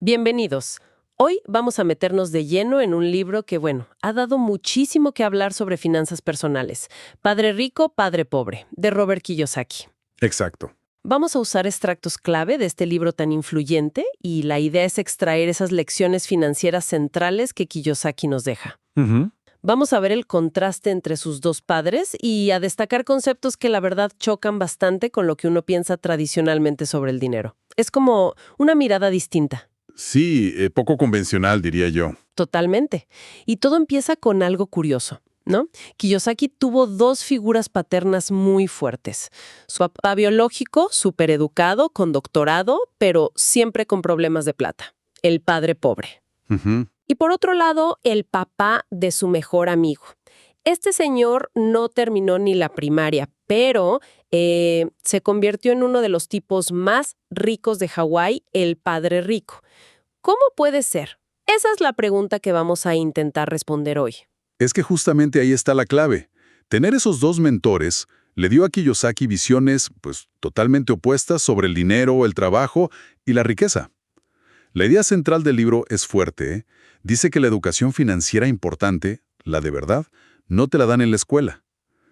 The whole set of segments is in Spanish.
Bienvenidos. Hoy vamos a meternos de lleno en un libro que, ha dado muchísimo que hablar sobre finanzas personales. Padre Rico, Padre Pobre, de Robert Kiyosaki. Exacto. Vamos a usar extractos clave de este libro tan influyente y la idea es extraer esas lecciones financieras centrales que Kiyosaki nos deja. Ujú. Vamos a ver el contraste entre sus dos padres y a destacar conceptos que la verdad chocan bastante con lo que uno piensa tradicionalmente sobre el dinero. Es como una mirada distinta. Sí, poco convencional, diría yo. Totalmente. Y todo empieza con algo curioso, ¿no? Kiyosaki tuvo dos figuras paternas muy fuertes. Su papá biológico, súper educado, con doctorado, pero siempre con problemas de plata. El padre pobre. Ujú. Y por otro lado, el papá de su mejor amigo. Este señor no terminó ni la primaria, pero se convirtió en uno de los tipos más ricos de Hawái, el padre rico. ¿Cómo puede ser? Esa es la pregunta que vamos a intentar responder hoy. Es que justamente ahí está la clave. Tener esos dos mentores le dio a Kiyosaki visiones, totalmente opuestas sobre el dinero, el trabajo y la riqueza. La idea central del libro es fuerte, ¿eh? Dice que la educación financiera importante, la de verdad, no te la dan en la escuela.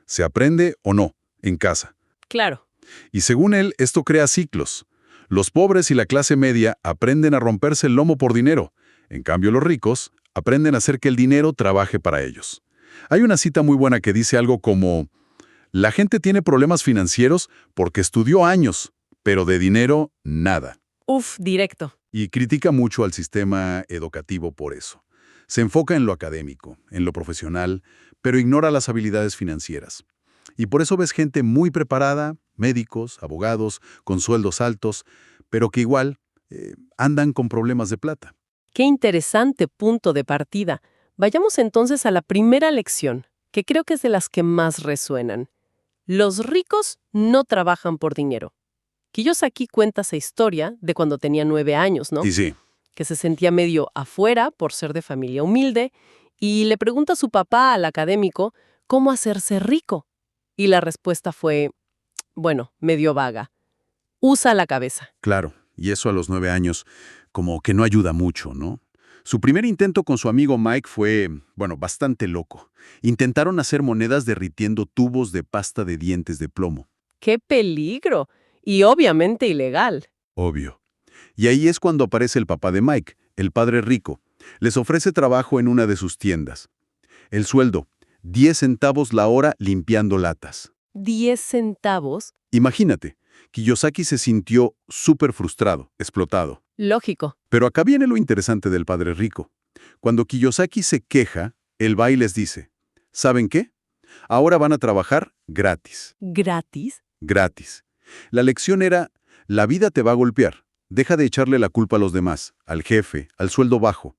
Se aprende o no, en casa. Claro. Y según él, esto crea ciclos. Los pobres y la clase media aprenden a romperse el lomo por dinero. En cambio, los ricos aprenden a hacer que el dinero trabaje para ellos. Hay una cita muy buena que dice algo como: la gente tiene problemas financieros porque estudió años, pero de dinero, nada. Uf, directo. Y critica mucho al sistema educativo por eso. Se enfoca en lo académico, en lo profesional, pero ignora las habilidades financieras. Y por eso ves gente muy preparada, médicos, abogados, con sueldos altos, pero que igual andan con problemas de plata. Qué interesante punto de partida. Vayamos entonces a la primera lección, que creo que es de las que más resuenan. Los ricos no trabajan por dinero. Kiyosaki cuenta esa historia de cuando tenía 9 años, ¿no? Y sí, Que se sentía medio afuera por ser de familia humilde, y le pregunta a su papá, al académico, cómo hacerse rico. Y la respuesta fue, medio vaga. Usa la cabeza. claro, y eso a los 9 años como que no ayuda mucho, ¿no? Su primer intento con su amigo Mike fue, bastante loco. Intentaron hacer monedas derritiendo tubos de pasta de dientes de plomo. ¡Qué peligro! Y obviamente ilegal. Obvio. Y ahí es cuando aparece el papá de Mike, el padre rico. Les ofrece trabajo en una de sus tiendas. El sueldo, 10 centavos la hora limpiando latas. 10 centavos. Imagínate, Kiyosaki se sintió súper frustrado, explotado. Lógico. Pero acá viene lo interesante del padre rico. Cuando Kiyosaki se queja, él va y les dice: ¿saben qué? Ahora van a trabajar gratis. ¿Gratis? Gratis. La lección era: la vida te va a golpear. Deja de echarle la culpa a los demás, al jefe, al sueldo bajo.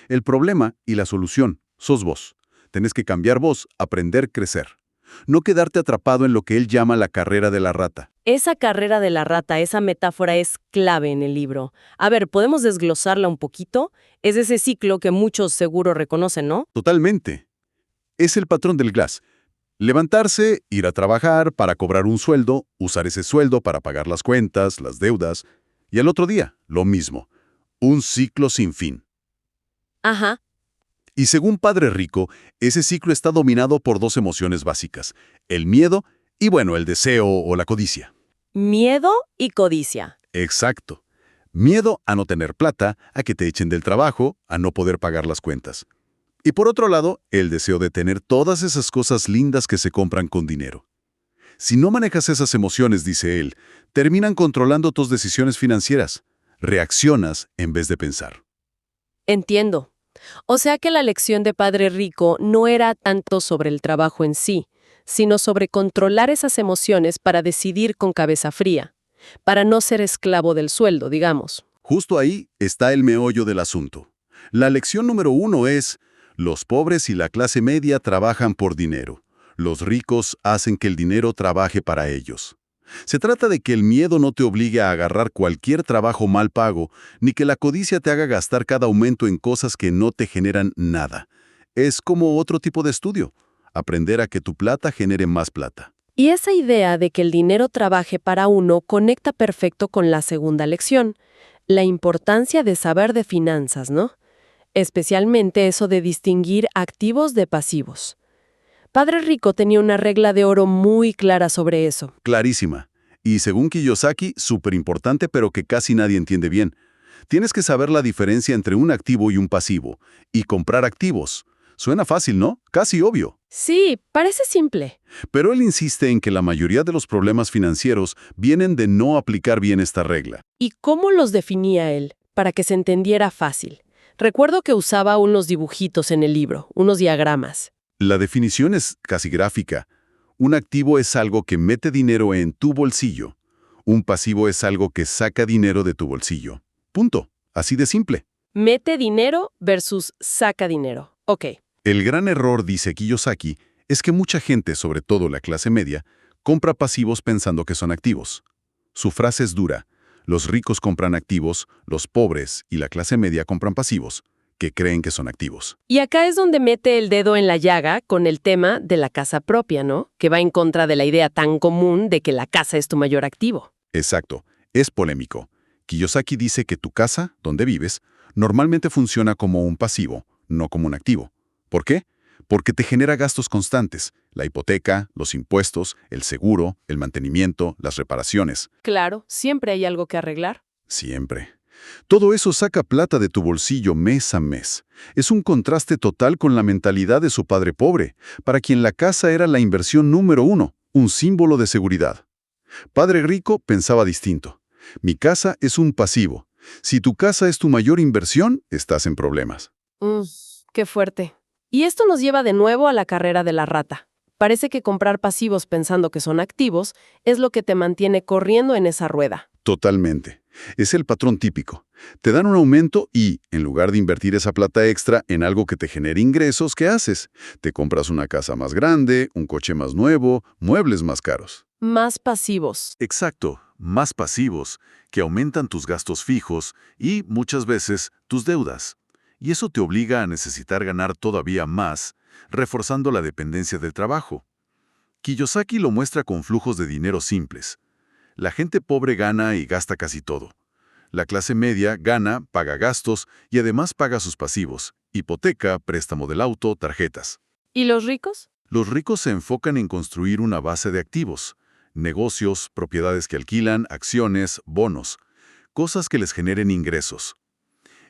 El problema y la solución sos vos. Tenés que cambiar vos, aprender, crecer. No quedarte atrapado en lo que él llama la carrera de la rata. Esa carrera de la rata, esa metáfora es clave en el libro. A ver, ¿podemos desglosarla un poquito? Es ese ciclo que muchos seguro reconocen, ¿no? Totalmente. Es el patrón del Glass. Levantarse, ir a trabajar para cobrar un sueldo, usar ese sueldo para pagar las cuentas, las deudas, y al otro día, lo mismo. Un ciclo sin fin. Ajá. Y según Padre Rico, ese ciclo está dominado por dos emociones básicas: el miedo y, el deseo o la codicia. Miedo y codicia. Exacto. Miedo a no tener plata, a que te echen del trabajo, a no poder pagar las cuentas. Y por otro lado, el deseo de tener todas esas cosas lindas que se compran con dinero. Si no manejas esas emociones, dice él, terminan controlando tus decisiones financieras. Reaccionas en vez de pensar. Entiendo. O sea que la lección de Padre Rico no era tanto sobre el trabajo en sí, sino sobre controlar esas emociones para decidir con cabeza fría, para no ser esclavo del sueldo, digamos. Justo ahí está el meollo del asunto. La lección número 1 es: los pobres y la clase media trabajan por dinero. Los ricos hacen que el dinero trabaje para ellos. Se trata de que el miedo no te obligue a agarrar cualquier trabajo mal pago, ni que la codicia te haga gastar cada aumento en cosas que no te generan nada. Es como otro tipo de estudio: aprender a que tu plata genere más plata. Y esa idea de que el dinero trabaje para uno conecta perfecto con la segunda lección. La importancia de saber de finanzas, ¿no? Especialmente eso de distinguir activos de pasivos. Padre Rico tenía una regla de oro muy clara sobre eso. Clarísima. Y según Kiyosaki, súper importante, pero que casi nadie entiende bien. Tienes que saber la diferencia entre un activo y un pasivo. Y comprar activos. Suena fácil, ¿no? Casi obvio. Sí, parece simple. Pero él insiste en que la mayoría de los problemas financieros vienen de no aplicar bien esta regla. ¿Y cómo los definía él? Para que se entendiera fácil. Recuerdo que usaba unos dibujitos en el libro, unos diagramas. La definición es casi gráfica. Un activo es algo que mete dinero en tu bolsillo. Un pasivo es algo que saca dinero de tu bolsillo. Punto. Así de simple. Mete dinero versus saca dinero. Ok. El gran error, dice Kiyosaki, es que mucha gente, sobre todo la clase media, compra pasivos pensando que son activos. Su frase es dura. Los ricos compran activos, los pobres y la clase media compran pasivos, que creen que son activos. Y acá es donde mete el dedo en la llaga con el tema de la casa propia, ¿no? Que va en contra de la idea tan común de que la casa es tu mayor activo. Exacto. Es polémico. Kiyosaki dice que tu casa, donde vives, normalmente funciona como un pasivo, no como un activo. ¿Por qué? Porque te genera gastos constantes, la hipoteca, los impuestos, el seguro, el mantenimiento, las reparaciones. Claro, siempre hay algo que arreglar. Siempre. Todo eso saca plata de tu bolsillo mes a mes. Es un contraste total con la mentalidad de su padre pobre, para quien la casa era la inversión número uno, un símbolo de seguridad. Padre rico pensaba distinto. Mi casa es un pasivo. Si tu casa es tu mayor inversión, estás en problemas. Qué fuerte. Y esto nos lleva de nuevo a la carrera de la rata. Parece que comprar pasivos pensando que son activos es lo que te mantiene corriendo en esa rueda. Totalmente. Es el patrón típico. Te dan un aumento y, en lugar de invertir esa plata extra en algo que te genere ingresos, ¿qué haces? Te compras una casa más grande, un coche más nuevo, muebles más caros. Más pasivos. Exacto, más pasivos, que aumentan tus gastos fijos y, muchas veces, tus deudas. Y eso te obliga a necesitar ganar todavía más, reforzando la dependencia del trabajo. Kiyosaki lo muestra con flujos de dinero simples. La gente pobre gana y gasta casi todo. La clase media gana, paga gastos y además paga sus pasivos, hipoteca, préstamo del auto, tarjetas. ¿Y los ricos? Los ricos se enfocan en construir una base de activos, negocios, propiedades que alquilan, acciones, bonos, cosas que les generen ingresos.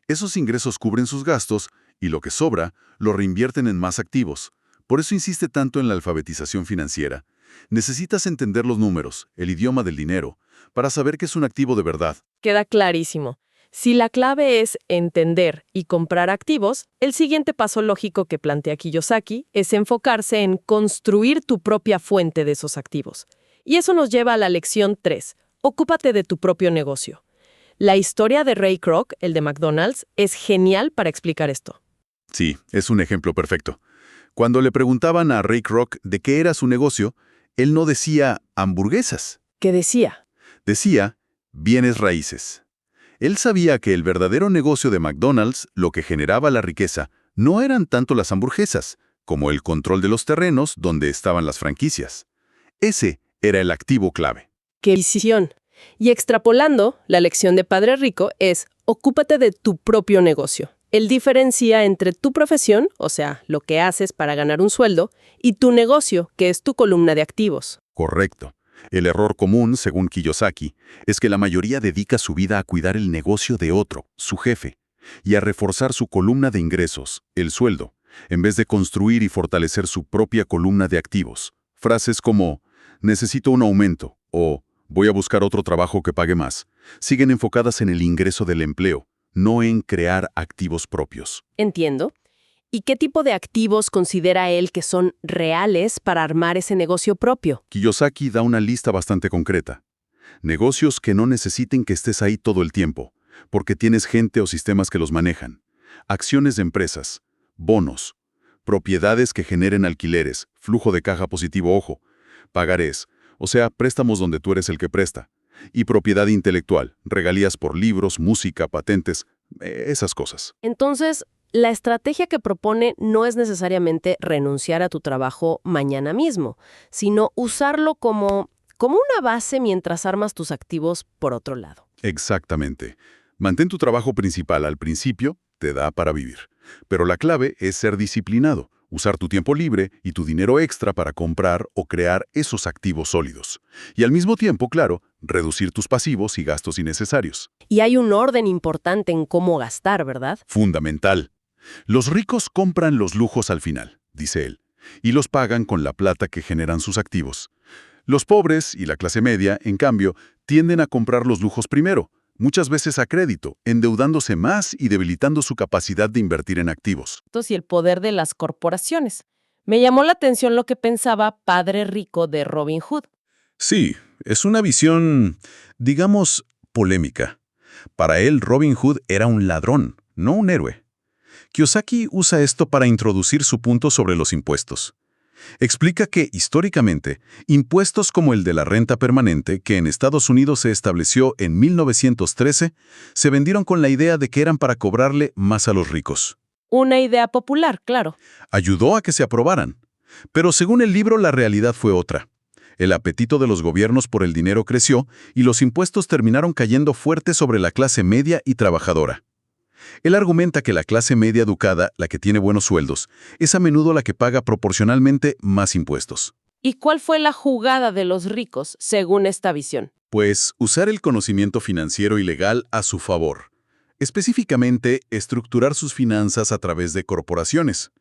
Esos ingresos cubren sus gastos y lo que sobra lo reinvierten en más activos. Por eso insiste tanto en la alfabetización financiera. Necesitas entender los números, el idioma del dinero, para saber que es un activo de verdad. Queda clarísimo. Si la clave es entender y comprar activos, el siguiente paso lógico que plantea Kiyosaki es enfocarse en construir tu propia fuente de esos activos. Y eso nos lleva a la lección 3. Ocúpate de tu propio negocio. La historia de Ray Kroc, el de McDonald's, es genial para explicar esto. Sí, es un ejemplo perfecto. Cuando le preguntaban a Ray Kroc de qué era su negocio, él no decía hamburguesas. ¿Qué decía? Decía bienes raíces. Él sabía que el verdadero negocio de McDonald's, lo que generaba la riqueza, no eran tanto las hamburguesas, como el control de los terrenos donde estaban las franquicias. Ese era el activo clave. ¡Qué visión! Y extrapolando, la lección de Padre Rico es ocúpate de tu propio negocio. Él diferencia entre tu profesión, o sea, lo que haces para ganar un sueldo, y tu negocio, que es tu columna de activos. Correcto. El error común, según Kiyosaki, es que la mayoría dedica su vida a cuidar el negocio de otro, su jefe, y a reforzar su columna de ingresos, el sueldo, en vez de construir y fortalecer su propia columna de activos. Frases como, necesito un aumento, o voy a buscar otro trabajo que pague más, siguen enfocadas en el ingreso del empleo, no en crear activos propios. Entiendo. ¿Y qué tipo de activos considera él que son reales para armar ese negocio propio? Kiyosaki da una lista bastante concreta. Negocios que no necesiten que estés ahí todo el tiempo, porque tienes gente o sistemas que los manejan. Acciones de empresas, bonos, propiedades que generen alquileres, flujo de caja positivo, ojo, pagarés, o sea, préstamos donde tú eres el que presta, y propiedad intelectual, regalías por libros, música, patentes, esas cosas. Entonces, la estrategia que propone no es necesariamente renunciar a tu trabajo mañana mismo, sino usarlo como una base mientras armas tus activos por otro lado. Exactamente. Mantén tu trabajo principal al principio, te da para vivir. Pero la clave es ser disciplinado, usar tu tiempo libre y tu dinero extra para comprar o crear esos activos sólidos. Y al mismo tiempo, claro, reducir tus pasivos y gastos innecesarios. Y hay un orden importante en cómo gastar, ¿verdad? Fundamental. Los ricos compran los lujos al final, dice él, y los pagan con la plata que generan sus activos. Los pobres y la clase media, en cambio, tienden a comprar los lujos primero, muchas veces a crédito, endeudándose más y debilitando su capacidad de invertir en activos. Y el poder de las corporaciones. Me llamó la atención lo que pensaba Padre Rico de Robin Hood. Sí, es una visión, digamos, polémica. Para él, Robin Hood era un ladrón, no un héroe. Kiyosaki usa esto para introducir su punto sobre los impuestos. Explica que, históricamente, impuestos como el de la renta permanente, que en Estados Unidos se estableció en 1913, se vendieron con la idea de que eran para cobrarle más a los ricos. Una idea popular, claro. Ayudó a que se aprobaran. Pero según el libro, la realidad fue otra. El apetito de los gobiernos por el dinero creció y los impuestos terminaron cayendo fuerte sobre la clase media y trabajadora. Él argumenta que la clase media educada, la que tiene buenos sueldos, es a menudo la que paga proporcionalmente más impuestos. ¿Y cuál fue la jugada de los ricos, según esta visión? Pues usar el conocimiento financiero y legal a su favor. Específicamente, estructurar sus finanzas a través de corporaciones.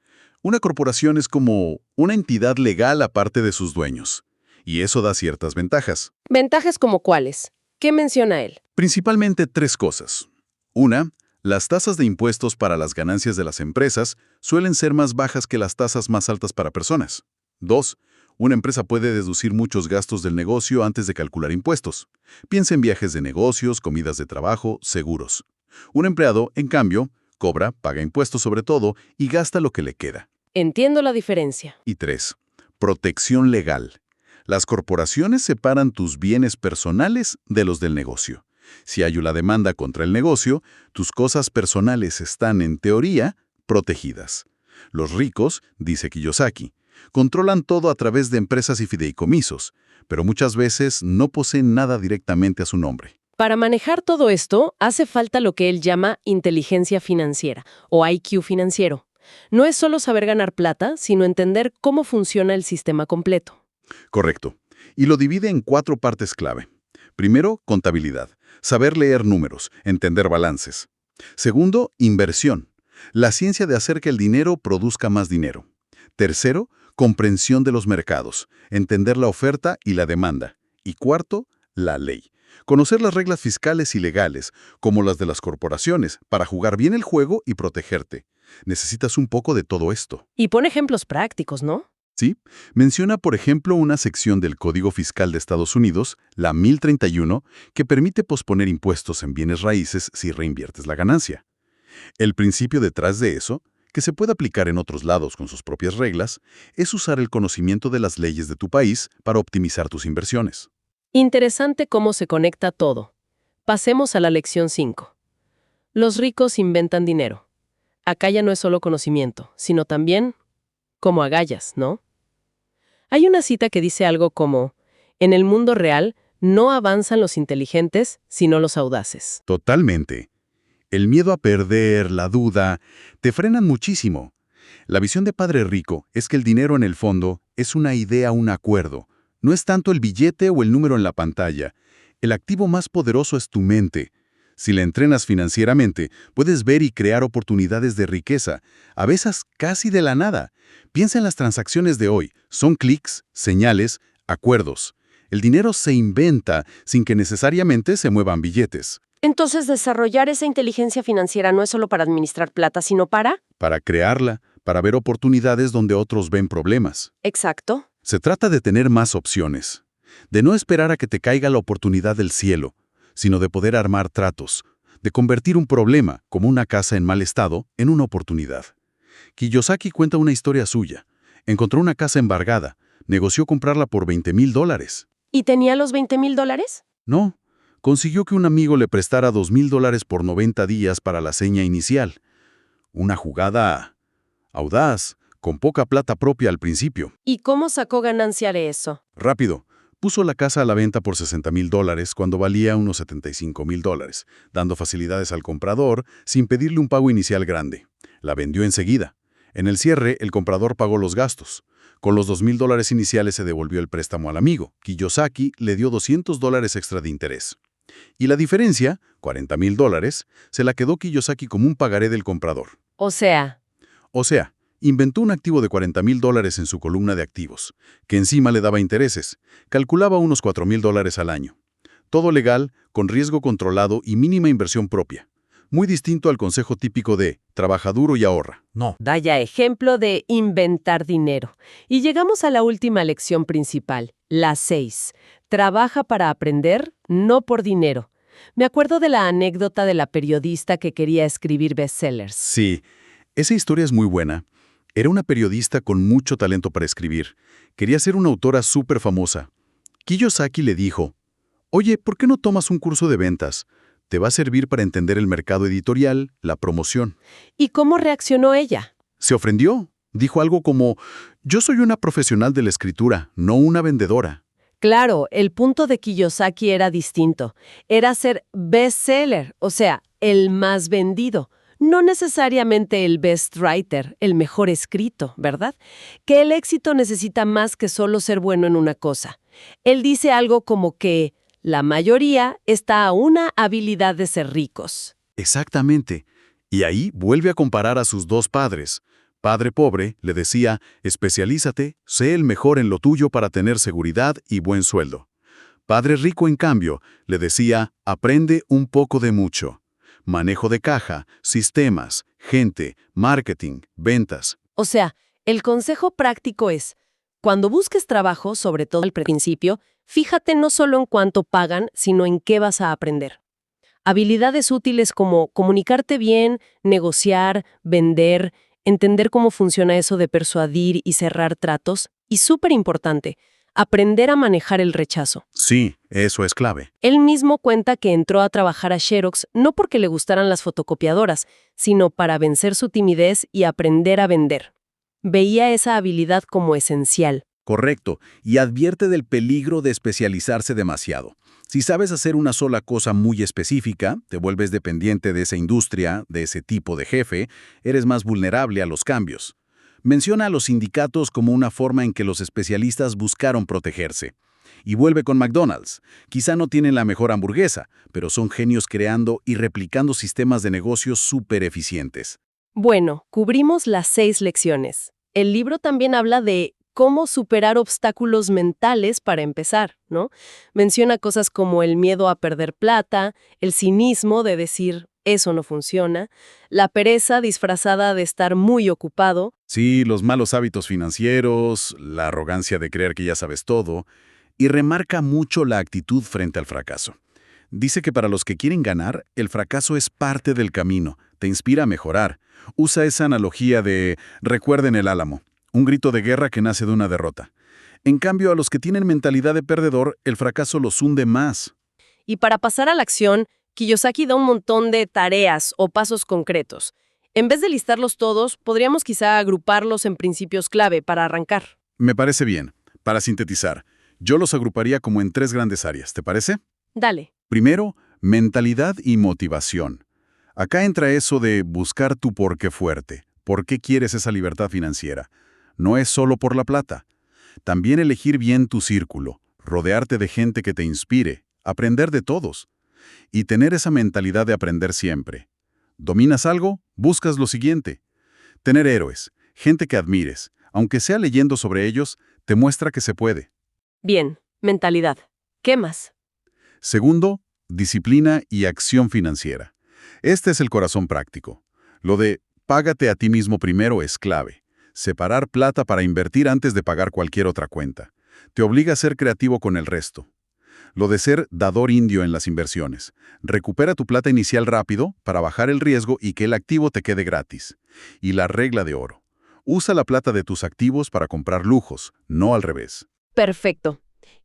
Una corporación es como una entidad legal aparte de sus dueños. Y eso da ciertas ventajas. ¿Ventajas como cuáles? ¿Qué menciona él? Principalmente tres cosas. Una, las tasas de impuestos para las ganancias de las empresas suelen ser más bajas que las tasas más altas para personas. 2. Una empresa puede deducir muchos gastos del negocio antes de calcular impuestos. Piensa en viajes de negocios, comidas de trabajo, seguros. Un empleado, en cambio, cobra, paga impuestos sobre todo y gasta lo que le queda. Entiendo la diferencia. Y 3. Protección legal. Las corporaciones separan tus bienes personales de los del negocio. Si hay una demanda contra el negocio, tus cosas personales están, en teoría, protegidas. Los ricos, dice Kiyosaki, controlan todo a través de empresas y fideicomisos, pero muchas veces no poseen nada directamente a su nombre. Para manejar todo esto, hace falta lo que él llama inteligencia financiera, o IQ financiero. No es solo saber ganar plata, sino entender cómo funciona el sistema completo. Correcto. Y lo divide en 4 partes clave. Primero, contabilidad. Saber leer números, entender balances. Segundo, inversión. La ciencia de hacer que el dinero produzca más dinero. Tercero, comprensión de los mercados. Entender la oferta y la demanda. Y cuarto, la ley. Conocer las reglas fiscales y legales, como las de las corporaciones, para jugar bien el juego y protegerte. Necesitas un poco de todo esto. Y pone ejemplos prácticos, ¿no? ¿Sí? Menciona, por ejemplo, una sección del Código Fiscal de Estados Unidos, la 1031, que permite posponer impuestos en bienes raíces si reinviertes la ganancia. El principio detrás de eso, que se puede aplicar en otros lados con sus propias reglas, es usar el conocimiento de las leyes de tu país para optimizar tus inversiones. Interesante cómo se conecta todo. Pasemos a la lección 5. Los ricos inventan dinero. Acá ya no es solo conocimiento, sino también como agallas, ¿no? Hay una cita que dice algo como, en el mundo real no avanzan los inteligentes, sino los audaces. Totalmente. El miedo a perder, la duda, te frenan muchísimo. La visión de Padre Rico es que el dinero en el fondo es una idea, un acuerdo. No es tanto el billete o el número en la pantalla. El activo más poderoso es tu mente. Si la entrenas financieramente, puedes ver y crear oportunidades de riqueza, a veces casi de la nada. Piensa en las transacciones de hoy. Son clics, señales, acuerdos. El dinero se inventa sin que necesariamente se muevan billetes. Entonces, desarrollar esa inteligencia financiera no es solo para administrar plata, sino para... Para crearla, para ver oportunidades donde otros ven problemas. Exacto. Se trata de tener más opciones. De no esperar a que te caiga la oportunidad del cielo, sino de poder armar tratos, de convertir un problema, como una casa en mal estado, en una oportunidad. Kiyosaki cuenta una historia suya. Encontró una casa embargada, negoció comprarla por $20,000. ¿Y tenía los $20,000? No, consiguió que un amigo le prestara $2,000 por 90 días para la seña inicial. Una jugada audaz, con poca plata propia al principio. ¿Y cómo sacó ganancia de eso? Rápido, Puso la casa a la venta por $60,000 cuando valía unos $75,000, dando facilidades al comprador sin pedirle un pago inicial grande. La vendió enseguida. En el cierre, el comprador pagó los gastos. Con los $2,000 iniciales se devolvió el préstamo al amigo. Kiyosaki le dio $200 extra de interés. Y la diferencia, $40,000, se la quedó Kiyosaki como un pagaré del comprador. O sea, Inventó un activo de $40,000 en su columna de activos, que encima le daba intereses. Calculaba unos $4,000 al año. Todo legal, con riesgo controlado y mínima inversión propia. Muy distinto al consejo típico de trabaja duro y ahorra. No. vaya ejemplo de inventar dinero. Y llegamos a la última lección principal, la 6. Trabaja para aprender, no por dinero. Me acuerdo de la anécdota de la periodista que quería escribir bestsellers. Sí, esa historia es muy buena. Era una periodista con mucho talento para escribir. Quería ser una autora súper famosa. Kiyosaki le dijo, «Oye, ¿por qué no tomas un curso de ventas? Te va a servir para entender el mercado editorial, la promoción». ¿Y cómo reaccionó ella? Se ofendió. Dijo algo como, «Yo soy una profesional de la escritura, no una vendedora». Claro, el punto de Kiyosaki era distinto. Era ser bestseller, o sea, el más vendido. No necesariamente el best writer, el mejor escrito, ¿verdad? Que el éxito necesita más que solo ser bueno en una cosa. Él dice algo como que la mayoría está a una habilidad de ser ricos. Exactamente. Y ahí vuelve a comparar a sus dos padres. Padre pobre le decía, especialízate, sé el mejor en lo tuyo para tener seguridad y buen sueldo. Padre rico, en cambio, le decía, aprende un poco de mucho. Manejo de caja, sistemas, gente, marketing, ventas. O sea, el consejo práctico es, cuando busques trabajo, sobre todo al principio, fíjate no solo en cuánto pagan, sino en qué vas a aprender. Habilidades útiles como comunicarte bien, negociar, vender, entender cómo funciona eso de persuadir y cerrar tratos, y súper importante, aprender a manejar el rechazo. Sí, eso es clave. Él mismo cuenta que entró a trabajar a Xerox no porque le gustaran las fotocopiadoras, sino para vencer su timidez y aprender a vender. Veía esa habilidad como esencial. Correcto, y advierte del peligro de especializarse demasiado. Si sabes hacer una sola cosa muy específica, te vuelves dependiente de esa industria, de ese tipo de jefe, eres más vulnerable a los cambios. Menciona a los sindicatos como una forma en que los especialistas buscaron protegerse. Y vuelve con McDonald's. Quizá no tienen la mejor hamburguesa, pero son genios creando y replicando sistemas de negocios súper eficientes. Bueno, cubrimos las 6 lecciones. El libro también habla de cómo superar obstáculos mentales para empezar, ¿no? Menciona cosas como el miedo a perder plata, el cinismo de decir, eso no funciona, la pereza disfrazada de estar muy ocupado. Sí, los malos hábitos financieros, la arrogancia de creer que ya sabes todo, y remarca mucho la actitud frente al fracaso. Dice que para los que quieren ganar, el fracaso es parte del camino, te inspira a mejorar. Usa esa analogía de recuerden el Álamo, un grito de guerra que nace de una derrota. En cambio, a los que tienen mentalidad de perdedor, el fracaso los hunde más. Y para pasar a la acción, Kiyosaki da un montón de tareas o pasos concretos. En vez de listarlos todos, podríamos quizá agruparlos en principios clave para arrancar. Me parece bien. Para sintetizar, yo los agruparía como en 3 grandes áreas, ¿te parece? Dale. Primero, mentalidad y motivación. Acá entra eso de buscar tu porqué fuerte. ¿Por qué quieres esa libertad financiera? No es solo por la plata. También elegir bien tu círculo, rodearte de gente que te inspire, aprender de todos. Y tener esa mentalidad de aprender siempre. ¿Dominas algo? Buscas lo siguiente. Tener héroes, gente que admires, aunque sea leyendo sobre ellos, te muestra que se puede. Bien, mentalidad. ¿Qué más? Segundo, disciplina y acción financiera. Este es el corazón práctico. Lo de págate a ti mismo primero es clave. Separar plata para invertir antes de pagar cualquier otra cuenta. Te obliga a ser creativo con el resto. Lo de ser dador indio en las inversiones. Recupera tu plata inicial rápido para bajar el riesgo y que el activo te quede gratis. Y la regla de oro. Usa la plata de tus activos para comprar lujos, no al revés. Perfecto.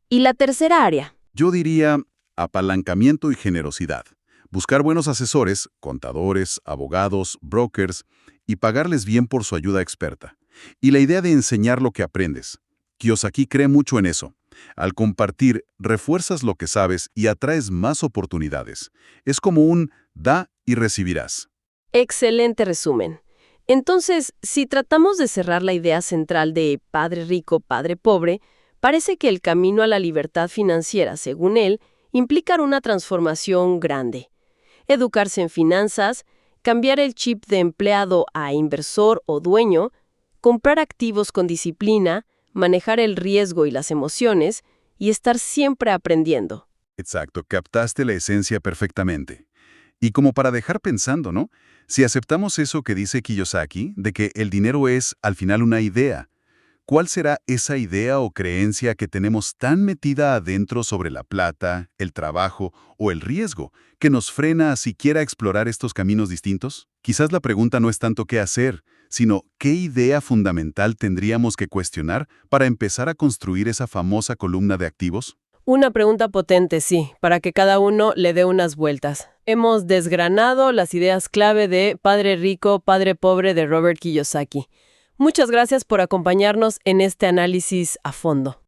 ¿Y la tercera área? Yo diría apalancamiento y generosidad. Buscar buenos asesores, contadores, abogados, brokers, y pagarles bien por su ayuda experta. Y la idea de enseñar lo que aprendes. Kiyosaki cree mucho en eso. Al compartir, refuerzas lo que sabes y atraes más oportunidades. Es como un da y recibirás. Excelente resumen. Entonces, si tratamos de cerrar la idea central de padre rico, padre pobre, parece que el camino a la libertad financiera, según él, implica una transformación grande. Educarse en finanzas, cambiar el chip de empleado a inversor o dueño, comprar activos con disciplina, manejar el riesgo y las emociones, y estar siempre aprendiendo. Exacto, captaste la esencia perfectamente. Y como para dejar pensando, ¿no? Si aceptamos eso que dice Kiyosaki, de que el dinero es, al final, una idea, ¿cuál será esa idea o creencia que tenemos tan metida adentro sobre la plata, el trabajo o el riesgo, que nos frena a siquiera explorar estos caminos distintos? Quizás la pregunta no es tanto qué hacer, sino qué idea fundamental tendríamos que cuestionar para empezar a construir esa famosa columna de activos. Una pregunta potente, sí, para que cada uno le dé unas vueltas. Hemos desgranado las ideas clave de Padre Rico, Padre Pobre de Robert Kiyosaki. Muchas gracias por acompañarnos en este análisis a fondo.